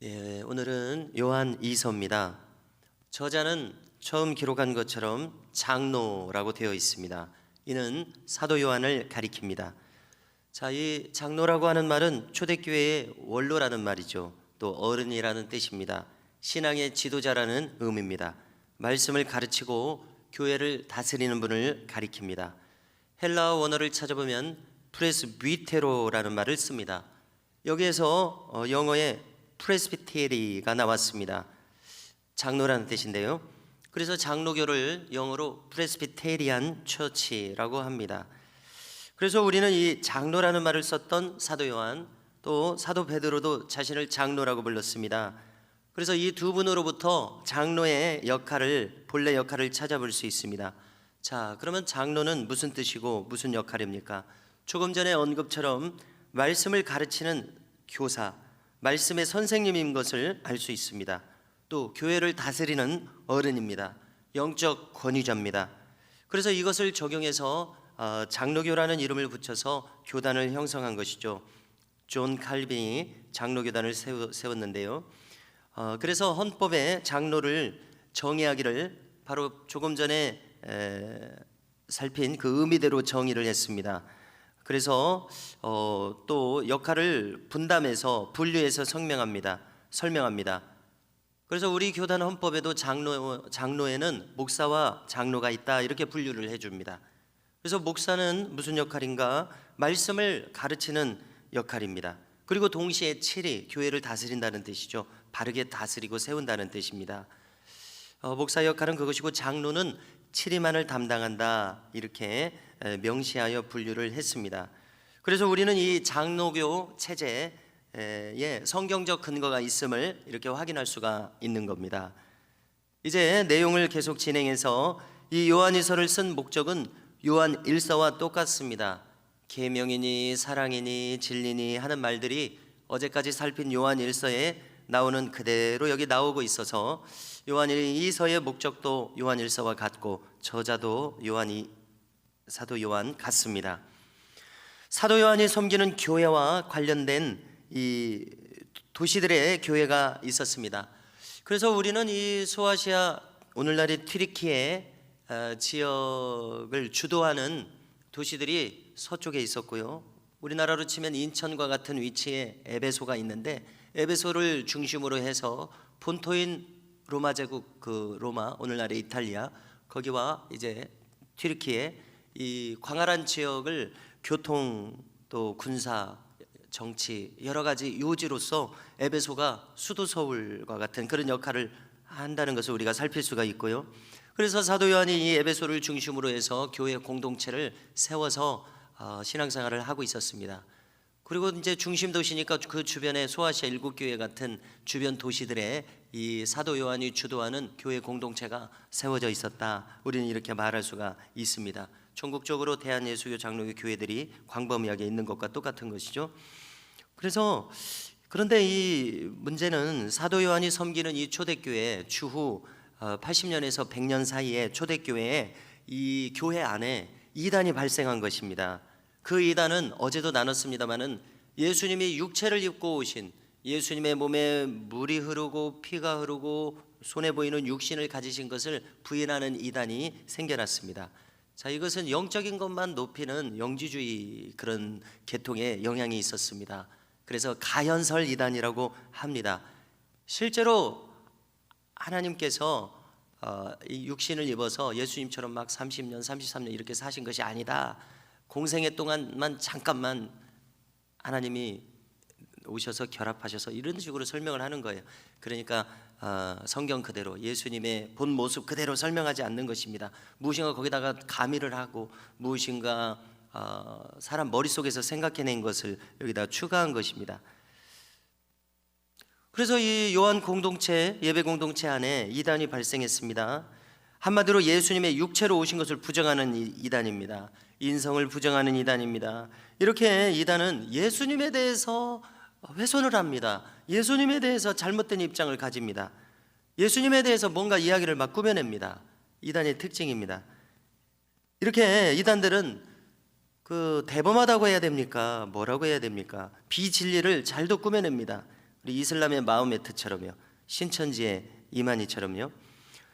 오늘은 요한 2서입니다. 저자는 처음 기록한 것처럼 장로라고 되어 있습니다. 이는 사도 요한을 가리킵니다. 이 장로라고 하는 말은 초대교회의 원로라는 말이죠. 또 어른이라는 뜻입니다. 신앙의 지도자라는 의미입니다. 말씀을 가르치고 교회를 다스리는 분을 가리킵니다. 헬라어 원어를 찾아보면 프레스비테로라는 말을 씁니다. 여기에서 영어의 프레스비테리가 나왔습니다. 장로라는 뜻인데요. 그래서 장로교를 영어로 프레스비테리안 처치라고 합니다. 그래서 우리는 이 장로라는 말을 썼던 사도 요한, 또 사도 베드로도 자신을 장로라고 불렀습니다. 그래서 이 두 분으로부터 장로의 역할을, 본래 역할을 찾아볼 수 있습니다. 그러면 장로는 무슨 뜻이고 무슨 역할입니까? 조금 전에 언급처럼 말씀을 가르치는 교사, 말씀의 선생님인 것을 알 수 있습니다. 또 교회를 다스리는 어른입니다. 영적 권위자입니다. 그래서 이것을 적용해서 장로교라는 이름을 붙여서 교단을 형성한 것이죠. 존 칼빈이 장로교단을 세웠는데요. 그래서 헌법에 장로를 정의하기를 바로 조금 전에 살핀 그 의미대로 정의를 했습니다. 그래서 또 역할을 분담해서 분류해서 설명합니다. 그래서 우리 교단 헌법에도 장로에는 목사와 장로가 있다 이렇게 분류를 해줍니다. 그래서 목사는 무슨 역할인가? 말씀을 가르치는 역할입니다. 그리고 동시에 칠이 교회를 다스린다는 뜻이죠. 바르게 다스리고 세운다는 뜻입니다. 목사 역할은 그것이고 장로는 칠이만을 담당한다 이렇게 명시하여 분류를 했습니다. 그래서 우리는 이 장로교 체제에 성경적 근거가 있음을 이렇게 확인할 수가 있는 겁니다. 이제 내용을 계속 진행해서 이 요한일서를 쓴 목적은 요한 1서와 똑같습니다. 계명이니 사랑이니 진리니 하는 말들이 어제까지 살핀 요한 1서에 나오는 그대로 여기 나오고 있어서 요한 2서의 목적도 요한 1서와 같고 저자도 사도 요한 같습니다. 사도 요한이 섬기는 교회와 관련된 이 도시들의 교회가 있었습니다. 그래서 우리는 이 소아시아, 오늘날의 튀르키예 지역을 주도하는 도시들이 서쪽에 있었고요. 우리나라로 치면 인천과 같은 위치에 에베소가 있는데 에베소를 중심으로 해서 본토인 로마 제국, 그 로마, 오늘날의 이탈리아, 거기와 이제 튀르키예 이 광활한 지역을 교통 또 군사 정치 여러 가지 요지로서 에베소가 수도 서울과 같은 그런 역할을 한다는 것을 우리가 살필 수가 있고요. 그래서 사도 요한이 이 에베소를 중심으로 해서 교회 공동체를 세워서 신앙생활을 하고 있었습니다. 그리고 이제 중심 도시니까 그 주변에 소아시아 7교회 같은 주변 도시들에 이 사도 요한이 주도하는 교회 공동체가 세워져 있었다. 우리는 이렇게 말할 수가 있습니다. 전국적으로 대한예수교 장로교 교회들이 광범위하게 있는 것과 똑같은 것이죠. 그런데 이 문제는 사도 요한이 섬기는 이 초대교회 추후 80년에서 100년 사이에 초대교회에 이 교회 안에 이단이 발생한 것입니다. 그 이단은 어제도 나눴습니다마는 예수님이 육체를 입고 오신, 예수님의 몸에 물이 흐르고 피가 흐르고 손에 보이는 육신을 가지신 것을 부인하는 이단이 생겨났습니다. 이것은 영적인 것만 높이는 영지주의 그런 계통의 영향이 있었습니다. 그래서 가현설 이단이라고 합니다. 실제로 하나님께서 이 육신을 입어서 예수님처럼 막 30년, 33년 이렇게 사신 것이 아니다. 공생애 동안만 잠깐만 하나님이 오셔서 결합하셔서 이런 식으로 설명을 하는 거예요. 그러니까 성경 그대로 예수님의 본 모습 그대로 설명하지 않는 것입니다. 무엇인가 거기다가 가미를 하고 무엇인가 사람 머릿속에서 생각해낸 것을 여기다 추가한 것입니다. 그래서 이 요한 공동체, 예배 공동체 안에 이단이 발생했습니다. 한마디로 예수님의 육체로 오신 것을 부정하는 이단입니다. 인성을 부정하는 이단입니다. 이렇게 이단은 예수님에 대해서 훼손을 합니다. 예수님에 대해서 잘못된 입장을 가집니다. 예수님에 대해서 뭔가 이야기를 막 꾸며냅니다. 이단의 특징입니다. 이렇게 이단들은 대범하다고 해야 됩니까? 뭐라고 해야 됩니까? 비진리를 잘도 꾸며냅니다. 우리 이슬람의 마호메트처럼요, 신천지의 이만희처럼요.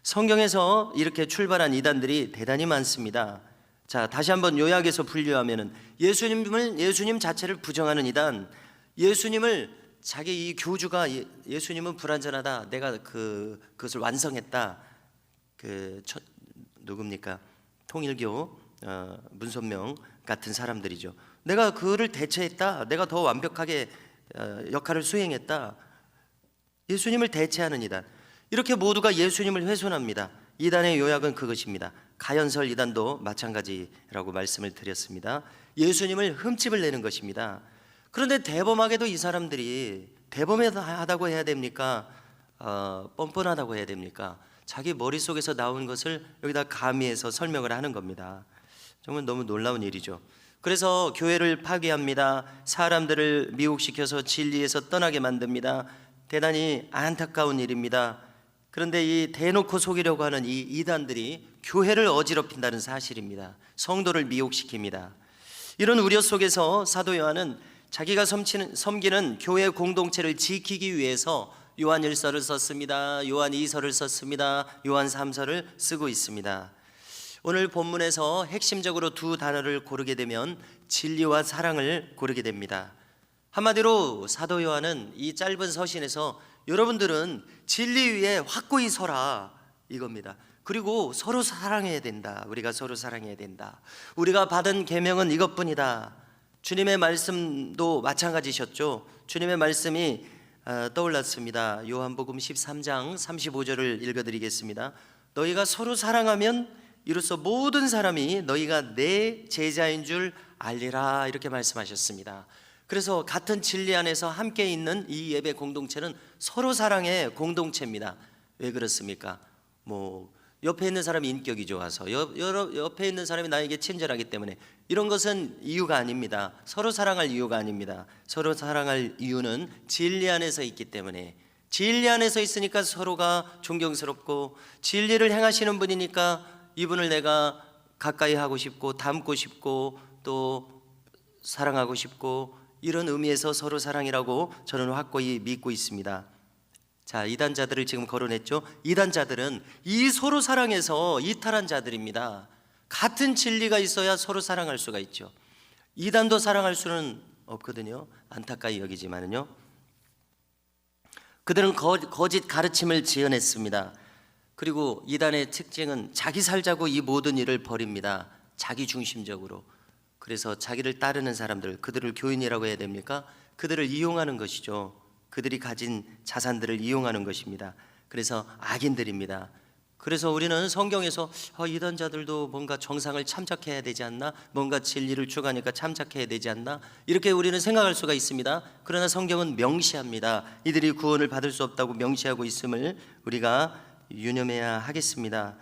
성경에서 이렇게 출발한 이단들이 대단히 많습니다. 자, 다시 한번 요약해서 분류하면은 예수님 자체를 부정하는 이단, 예수님을 자기 이 교주가 예수님은 불완전하다, 내가 그것을 완성했다. 누굽니까? 통일교 문선명 같은 사람들이죠. 내가 그를 대체했다, 내가 더 완벽하게 역할을 수행했다. 예수님을 대체하는 이단, 이렇게 모두가 예수님을 훼손합니다. 이단의 요약은 그것입니다. 가연설 이단도 마찬가지라고 말씀을 드렸습니다. 예수님을 흠집을 내는 것입니다. 그런데 대범하게도 이 사람들이 대범하다고 해야 됩니까? 뻔뻔하다고 해야 됩니까? 자기 머릿속에서 나온 것을 여기다 가미해서 설명을 하는 겁니다. 정말 너무 놀라운 일이죠. 그래서 교회를 파괴합니다. 사람들을 미혹시켜서 진리에서 떠나게 만듭니다. 대단히 안타까운 일입니다. 그런데 이 대놓고 속이려고 하는 이 이단들이 교회를 어지럽힌다는 사실입니다. 성도를 미혹시킵니다. 이런 우려 속에서 사도 요한은 자기가 섬기는 교회 공동체를 지키기 위해서 요한 1서를 썼습니다. 요한 2서를 썼습니다. 요한 3서를 쓰고 있습니다. 오늘 본문에서 핵심적으로 두 단어를 고르게 되면 진리와 사랑을 고르게 됩니다. 한마디로 사도 요한은 이 짧은 서신에서 여러분들은 진리 위에 확고히 서라, 이겁니다. 그리고 서로 사랑해야 된다. 우리가 서로 사랑해야 된다. 우리가 받은 계명은 이것뿐이다. 주님의 말씀도 마찬가지셨죠. 주님의 말씀이 떠올랐습니다. 요한복음 13장 35절을 읽어드리겠습니다. 너희가 서로 사랑하면 이로써 모든 사람이 너희가 내 제자인 줄 알리라, 이렇게 말씀하셨습니다. 그래서 같은 진리 안에서 함께 있는 이 예배 공동체는 서로 사랑의 공동체입니다. 왜 그렇습니까? 옆에 있는 사람이 인격이 좋아서, 옆에 있는 사람이 나에게 친절하기 때문에, 이런 것은 이유가 아닙니다. 서로 사랑할 이유가 아닙니다. 서로 사랑할 이유는 진리 안에서 있기 때문에, 진리 안에서 있으니까 서로가 존경스럽고, 진리를 행하시는 분이니까 이분을 내가 가까이 하고 싶고 닮고 싶고 또 사랑하고 싶고, 이런 의미에서 서로 사랑이라고 저는 확고히 믿고 있습니다. 자, 이단자들을 지금 거론했죠. 이단자들은 이 서로 사랑에서 이탈한 자들입니다. 같은 진리가 있어야 서로 사랑할 수가 있죠. 이단도 사랑할 수는 없거든요. 안타까이 여기지만은요, 그들은 거짓 가르침을 지어냈습니다. 그리고 이단의 특징은 자기 살자고 이 모든 일을 벌입니다. 자기 중심적으로. 그래서 자기를 따르는 사람들, 그들을 교인이라고 해야 됩니까? 그들을 이용하는 것이죠. 그들이 가진 자산들을 이용하는 것입니다. 그래서 악인들입니다. 그래서 우리는 성경에서 이단자들도 뭔가 정상을 참작해야 되지 않나? 뭔가 진리를 추구하니까 참작해야 되지 않나? 이렇게 우리는 생각할 수가 있습니다. 그러나 성경은 명시합니다. 이들이 구원을 받을 수 없다고 명시하고 있음을 우리가 유념해야 하겠습니다.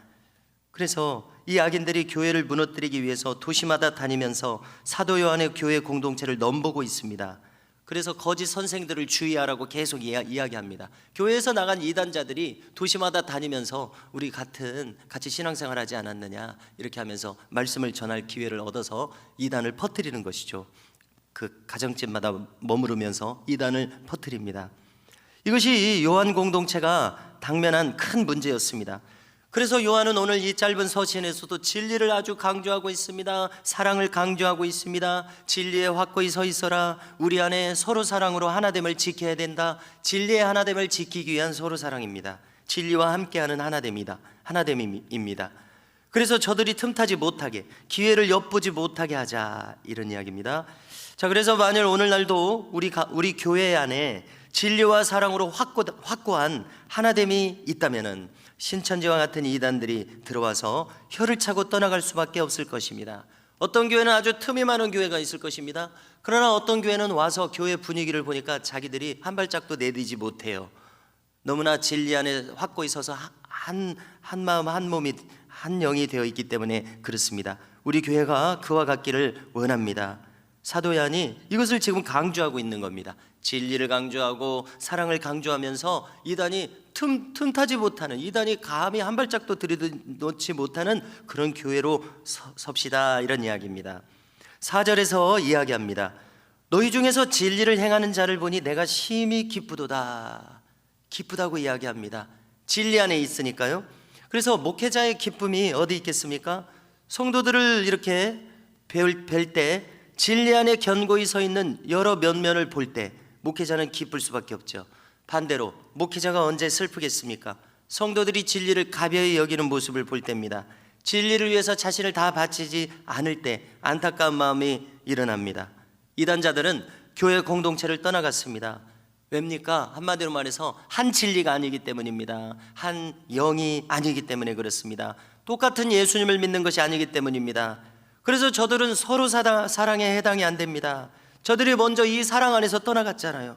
그래서 이 악인들이 교회를 무너뜨리기 위해서 도시마다 다니면서 사도 요한의 교회 공동체를 넘보고 있습니다. 그래서 거짓 선생들을 주의하라고 계속 이야기합니다. 교회에서 나간 이단자들이 도시마다 다니면서 우리 같이 신앙생활 하지 않았느냐, 이렇게 하면서 말씀을 전할 기회를 얻어서 이단을 퍼뜨리는 것이죠. 그 가정집마다 머무르면서 이단을 퍼뜨립니다. 이것이 요한 공동체가 당면한 큰 문제였습니다. 그래서 요한은 오늘 이 짧은 서신에서도 진리를 아주 강조하고 있습니다. 사랑을 강조하고 있습니다. 진리에 확고히 서 있어라. 우리 안에 서로 사랑으로 하나됨을 지켜야 된다. 진리의 하나됨을 지키기 위한 서로 사랑입니다. 진리와 함께하는 하나됨입니다. 그래서 저들이 틈타지 못하게, 기회를 엿보지 못하게 하자, 이런 이야기입니다. 자, 그래서 만일 오늘날도 우리 교회 안에 진리와 사랑으로 확고한 하나됨이 있다면은 신천지와 같은 이단들이 들어와서 혀를 차고 떠나갈 수밖에 없을 것입니다. 어떤 교회는 아주 틈이 많은 교회가 있을 것입니다. 그러나 어떤 교회는 와서 교회 분위기를 보니까 자기들이 한 발짝도 내디지 못해요. 너무나 진리 안에 확고히 서서 한 마음 한 몸이 한 영이 되어 있기 때문에 그렇습니다. 우리 교회가 그와 같기를 원합니다. 사도 요한이 이것을 지금 강조하고 있는 겁니다. 진리를 강조하고 사랑을 강조하면서 이단이 틈타지 못하는, 이단이 감히 한 발짝도 들여놓지 못하는 그런 교회로 섭시다, 이런 이야기입니다. 4절에서 이야기합니다. 너희 중에서 진리를 행하는 자를 보니 내가 심히 기쁘도다. 기쁘다고 이야기합니다. 진리 안에 있으니까요. 그래서 목회자의 기쁨이 어디 있겠습니까? 성도들을 이렇게 뵐 때, 진리 안에 견고히 서 있는 여러 면면을 볼 때 목회자는 기쁠 수밖에 없죠. 반대로 목회자가 언제 슬프겠습니까? 성도들이 진리를 가벼이 여기는 모습을 볼 때입니다. 진리를 위해서 자신을 다 바치지 않을 때 안타까운 마음이 일어납니다. 이단자들은 교회 공동체를 떠나갔습니다. 왜입니까? 한마디로 말해서 한 진리가 아니기 때문입니다. 한 영이 아니기 때문에 그렇습니다. 똑같은 예수님을 믿는 것이 아니기 때문입니다. 그래서 저들은 서로 사랑에 해당이 안 됩니다. 저들이 먼저 이 사랑 안에서 떠나갔잖아요.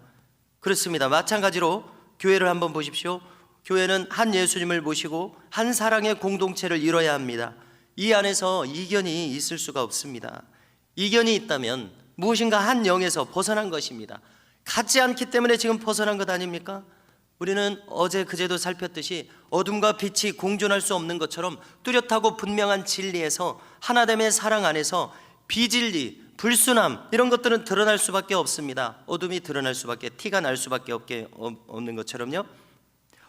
그렇습니다. 마찬가지로 교회를 한번 보십시오. 교회는 한 예수님을 모시고 한 사랑의 공동체를 이뤄야 합니다. 이 안에서 이견이 있을 수가 없습니다. 이견이 있다면 무엇인가 한 영에서 벗어난 것입니다. 같지 않기 때문에 지금 벗어난 것 아닙니까? 우리는 어제 그제도 살폈듯이 어둠과 빛이 공존할 수 없는 것처럼 뚜렷하고 분명한 진리에서 하나됨의 사랑 안에서 비진리, 불순함 이런 것들은 드러날 수밖에 없습니다. 어둠이 드러날 수밖에, 티가 날 수밖에 없는 것처럼요.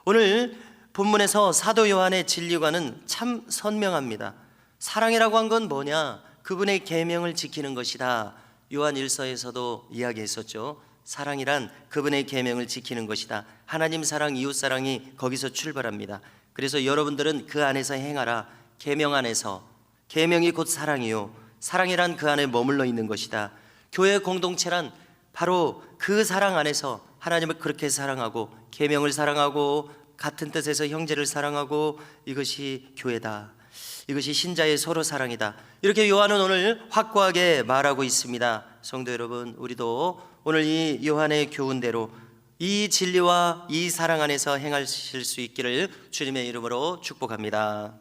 오늘 본문에서 사도 요한의 진리관은 참 선명합니다. 사랑이라고 한 건 뭐냐? 그분의 계명을 지키는 것이다. 요한 1서에서도 이야기했었죠. 사랑이란 그분의 계명을 지키는 것이다. 하나님 사랑, 이웃 사랑이 거기서 출발합니다. 그래서 여러분들은 그 안에서 행하라. 계명 안에서. 계명이 곧 사랑이요, 사랑이란 그 안에 머물러 있는 것이다. 교회 공동체란 바로 그 사랑 안에서 하나님을 그렇게 사랑하고 계명을 사랑하고 같은 뜻에서 형제를 사랑하고, 이것이 교회다. 이것이 신자의 서로 사랑이다. 이렇게 요한은 오늘 확고하게 말하고 있습니다. 성도 여러분, 우리도 오늘 이 요한의 교훈대로 이 진리와 이 사랑 안에서 행하실 수 있기를 주님의 이름으로 축복합니다.